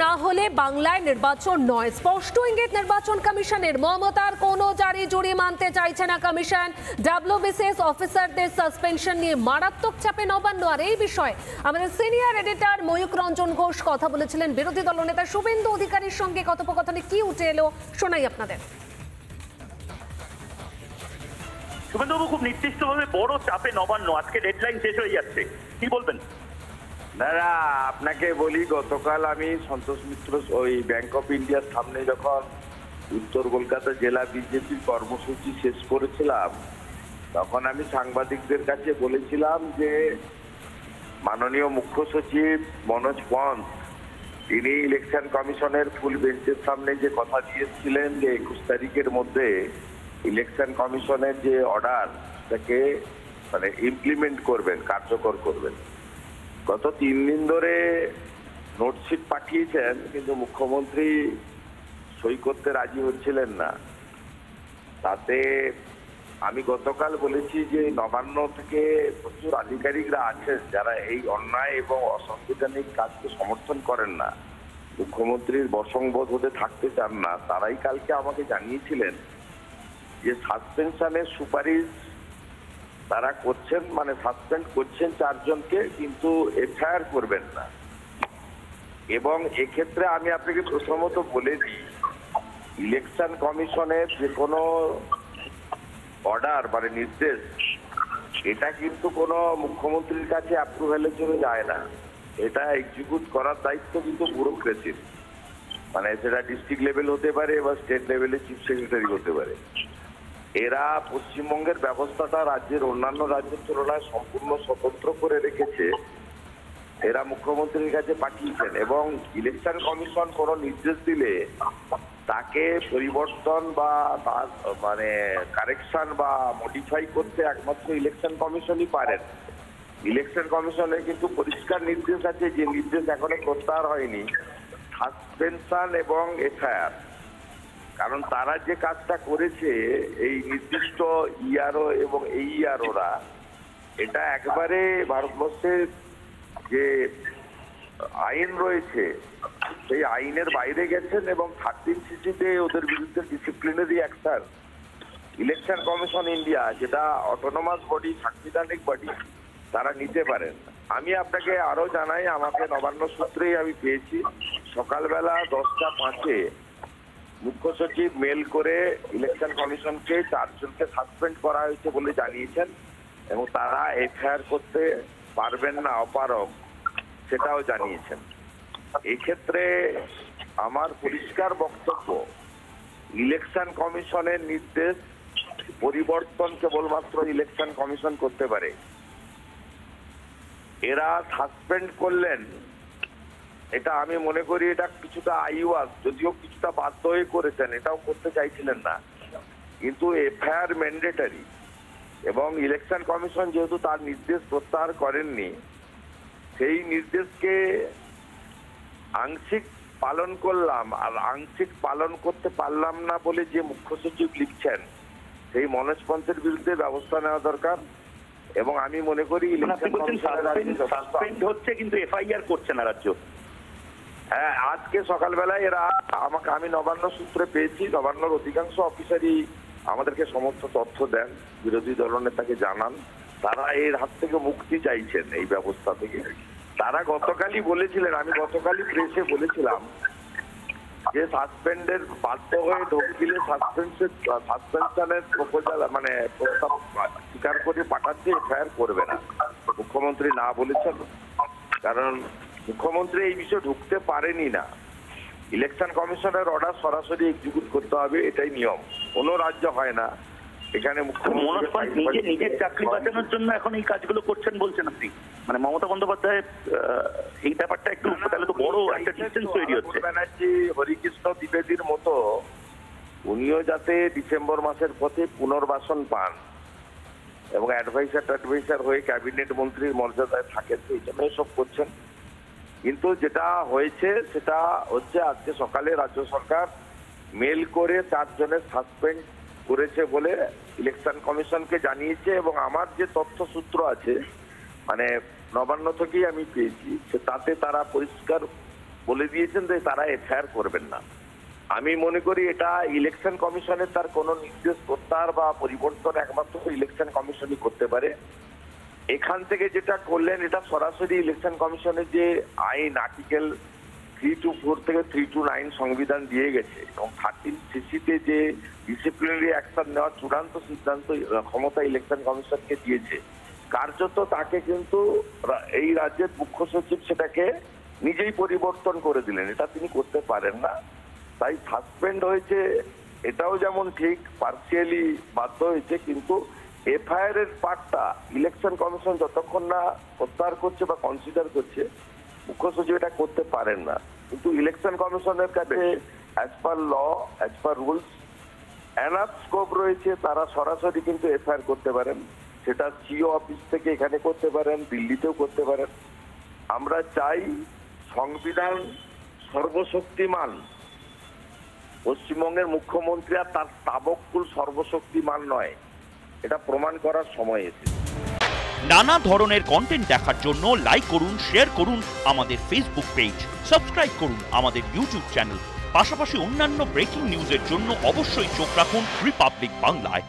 না হলে বাংলায় নির্বাচন নয়, স্পষ্ট ইঙ্গিত নির্বাচন কমিশনের। মমতার কোনো জারি জুরি মানতে চাইছে না কমিশন। ডাব্লিউবিসিএস অফিসারদের সাসপেনশন নিয়ে মারাত্মক চাপে নবান্ন। আর এই বিষয়ে আমাদের সিনিয়র এডিটর ময়ূক রঞ্জন ঘোষ কথা বলেছিলেন বিরোধী দলনেতা শুভেন্দু অধিকারীর সঙ্গে। কথোপকথনে কি উঠে এলো শোনাই আপনাদের। শুভেন্দুবাবু, খুব নির্দিষ্টভাবে বড় চাপে নবান্ন, আজকে ডেডলাইন শেষ হয়ে যাচ্ছে, কি বলবেন? দাদা আপনাকে বলি, গতকাল আমি সন্তোষ মিত্র ওই ব্যাংক অফ ইন্ডিয়ার সামনে যখন উত্তর কলকাতা জেলা বিজেপির কর্মসূচি শেষ করেছিলাম, তখন আমি সাংবাদিকদের কাছে বলেছিলাম যে মাননীয় মুখ্য সচিব মনোজ পন্থ তিনি ইলেকশন কমিশনের ফুল বেঞ্চের সামনে যে কথা দিয়েছিলেন যে 21 তারিখের মধ্যে ইলেকশন কমিশনের যে অর্ডার তাকে মানে ইমপ্লিমেন্ট করবেন, কার্যকর করবেন। গত 3 দিন ধরে নোটশিট পাঠিয়েছেন, কিন্তু মুখ্যমন্ত্রী সই করতে রাজি হচ্ছিলেন না। তাতে আমি গতকাল বলেছি যে নবান্ন থেকে প্রচুর আধিকারিকরা আছেন যারা এই অন্যায় এবং অসাংবিধানিক কাজকে সমর্থন করেন না, মুখ্যমন্ত্রীর বসংবোধ হতে থাকতে চান না। তারাই কালকে আমাকে জানিয়েছিলেন যে সাসপেনশনের সুপারিশ তারা করছেন, মানে সাসপেন্ড করছেন 4 জনকে, কিন্তু এফআইআর করবেন না। এবং এক্ষেত্রে আমি আপনাকে প্রথমত বলে দিই, ইলেকশন কমিশনের যে কোনো অর্ডার মানে নির্দেশ, এটা কিন্তু কোনো মুখ্যমন্ত্রীর কাছে অ্যাপ্রুভ্যালের জন্য যায় না। এটা এক্সিকিউট করার দায়িত্ব কিন্তু ব্যুরোক্রেসির, মানে সেটা ডিস্ট্রিক্ট লেভেল হতে পারে বা স্টেট লেভেলে চিফ সেক্রেটারি হতে পারে। এরা পশ্চিমবঙ্গের ব্যবস্থাটা রাজ্যের অন্যান্য রাজ্যের তুলনায় সম্পূর্ণ স্বতন্ত্র করে রেখেছে। এরা মুখ্যমন্ত্রীর কাছে পাঠিয়েছেন এবং ইলেকশন কমিশন কোনো নির্দেশ দিলে তাকে পরিবর্তন বা তার মানে কারেকশন বা মডিফাই করতে একমাত্র ইলেকশন কমিশনই পারেন। ইলেকশন কমিশনের কিন্তু পরিষ্কার নির্দেশ আছে, যে নির্দেশ এখনো প্রত্যাহার হয়নি, সাসপেনশন এবং এফআইআর। কারণ তারা যে কাজটা করেছে এই নির্দিষ্ট ইআরও এবং এই ইআরওরা, এটা একবারে ভারতবর্ষের যে আইন রয়েছে সেই আইনের বাইরে গেছেন এবং 13 সিসিতে ওদের বিরুদ্ধে disciplinary action election commission India, যেটা অটোনমাস বডি, সাংবিধানিক বডি, তারা নিতে পারেন। আমি আপনাকে আরো জানাই, আমাকে নবান্ন সূত্রেই আমি পেয়েছি, সকালবেলা 10টা 5-এ মুখ্য সচিব মেল করে ইলেকশন কমিশনকে 4 জনকে সাসপেন্ড করা হয়েছে বলে জানিয়েছেন এবং তারা এফআইআর করতে পারবেন না, অপারগ, সেটাও জানিয়েছেন। এই ক্ষেত্রে আমার পরিষ্কার বক্তব্য, ইলেকশন কমিশনের নির্দেশ পরিবর্তন কেবলমাত্র ইলেকশন কমিশন করতে পারে। এরা সাসপেন্ড করলেন, এটা আমি মনে করি এটা কিছুটা আইওয়াজ, যদিও কিছুটা বাধ্য হয়ে করেছেন, এটাও করতে চাইছিলেন না, কিন্তু এফআইআর ম্যান্ডেটারি। এবং ইলেকশন কমিশন যেহেতু তার নির্দেশ প্রত্যাহার করেননি, সেই নির্দেশকে আংশিক পালন করলাম, আর আংশিক পালন করতে পারলাম না বলে যে মুখ্য সচিব লিখছেন, সেই মনোজ পন্থের বিরুদ্ধে ব্যবস্থা নেওয়া দরকার। এবং আমি মনে করি ইলেকশন সাসপেন্ড হচ্ছে কিন্তু এফআইআর করছে না রাজ্য। হ্যাঁ, আজকে সকালবেলায় এরা আমাকে, আমি নবান্ন সূত্রে পেয়েছি, নবান্নর অধিকাংশ অফিসারই আমাদেরকে সমস্ত তথ্য দেন, বিরোধী দলনেতাকে জানান, তারা এর হাত থেকে মুক্তি চাইছেন, এই ব্যবস্থা থেকে। তারা গতকালই বলেছিলেন, আমি গতকালই প্রেসে বলেছিলাম যে সাসপেন্ডের বাধ্য হয়ে ঢোক দিলে সাসপেনশনের প্রপোজাল মানে প্রস্তাব স্বীকার করে পাঠাচ্ছে, এফআইআর করবে না। মুখ্যমন্ত্রী না বলেছেন, কারণ মুখ্যমন্ত্রী এই বিষয়ে ঢুকতে পারেনি না। ইলেকশন কমিশনের অর্ডার সরাসরি এক্সিকিউট করতে হবে, এটাই নিয়ম, কোনো রাজ্য হয় না। এখানে মুখ্যমন্ত্রী নিজের চাকরি বাঁচানোর জন্য এখন এই কাজগুলো করছেন বলছেন আপনি, মানে মমতা বন্দ্যোপাধ্যায় এই ব্যাপারটা একটু তাহলে তো বড় একটা ডিস্টেন্স তৈরি হচ্ছে। ব্যানার্জি, হরিকৃষ্ণ দ্বিবেদীর মতো উনিও যাতে ডিসেম্বর মাসের পথে পুনর্বাসন পান এবং অ্যাডভাইসার হয়ে ক্যাবিনেট মন্ত্রীর মর্যাদায় থাকেন, সেই জন্য সব করছেন। কিন্তু যেটা হয়েছে সেটা হচ্ছে, আজকে সকালে রাজ্য সরকার মেল করে 4 জনের সাসপেন্ড করেছে বলে ইলেকশন কমিশনকে জানিয়েছে। এবং আমার যে তথ্য সূত্র আছে, মানে নবান্ন থেকেই আমি পেয়েছি, তাতে তারা পরিষ্কার বলে দিয়েছেন যে তারা এফআইআর করবেন না। আমি মনে করি এটা ইলেকশন কমিশনের তার কোনো নির্দেশ প্রত্যাহার বা পরিবর্তন একমাত্র ইলেকশন কমিশনই করতে পারে। এখান থেকে যেটা করলেন এটা সরাসরি ইলেকশন কমিশনের যে আইন আর্টিকেল 324 থেকে 329 সংবিধান দিয়ে গেছে এবং 13 সিসিতে যে ডিসিপ্লিনারি অ্যাকশন নেওয়ার চূড়ান্ত সিদ্ধান্ত ক্ষমতা ইলেকশন কমিশনকে দিয়েছে, কার্যত তাকে কিন্তু এই রাজ্যের মুখ্য সচিব সেটাকে নিজেই পরিবর্তন করে দিলেন। এটা তিনি করতে পারেন না, তাই সাসপেন্ড হয়েছে এটাও যেমন ঠিক, পার্সিয়ালি বাধ্য হয়েছে, কিন্তু এফআইআর এর পার্টটা ইলেকশন কমিশন যতক্ষণ না প্রত্যাহার করছে বা কনসিডার করছে মুখ্য সচিব এটা করতে পারেন না। কিন্তু ইলেকশন কমিশনের কাছে as per law, as per rules enough scope রয়েছে, তারা সরাসরি কিন্তু এফআইআর করতে পারেন। সেটা সিও অফিস থেকে এখানে করতে পারেন, দিল্লিতেও করতে পারেন। আমরা চাই সংবিধান সর্বশক্তিমান, পশ্চিমবঙ্গের মুখ্যমন্ত্রী আর তার তাবকুল সর্বশক্তিমান নয়, এটা প্রমাণ করার সময় এসেছে। নানা ধরনের কন্টেন্ট দেখার জন্য লাইক করুন, শেয়ার করুন আমাদের ফেসবুক পেজ, সাবস্ক্রাইব করুন আমাদের ইউটিউব চ্যানেল। পাশাপাশি অন্যান্য ব্রেকিং নিউজের জন্য অবশ্যই চোখ রাখুন রিপাবলিক বাংলায়।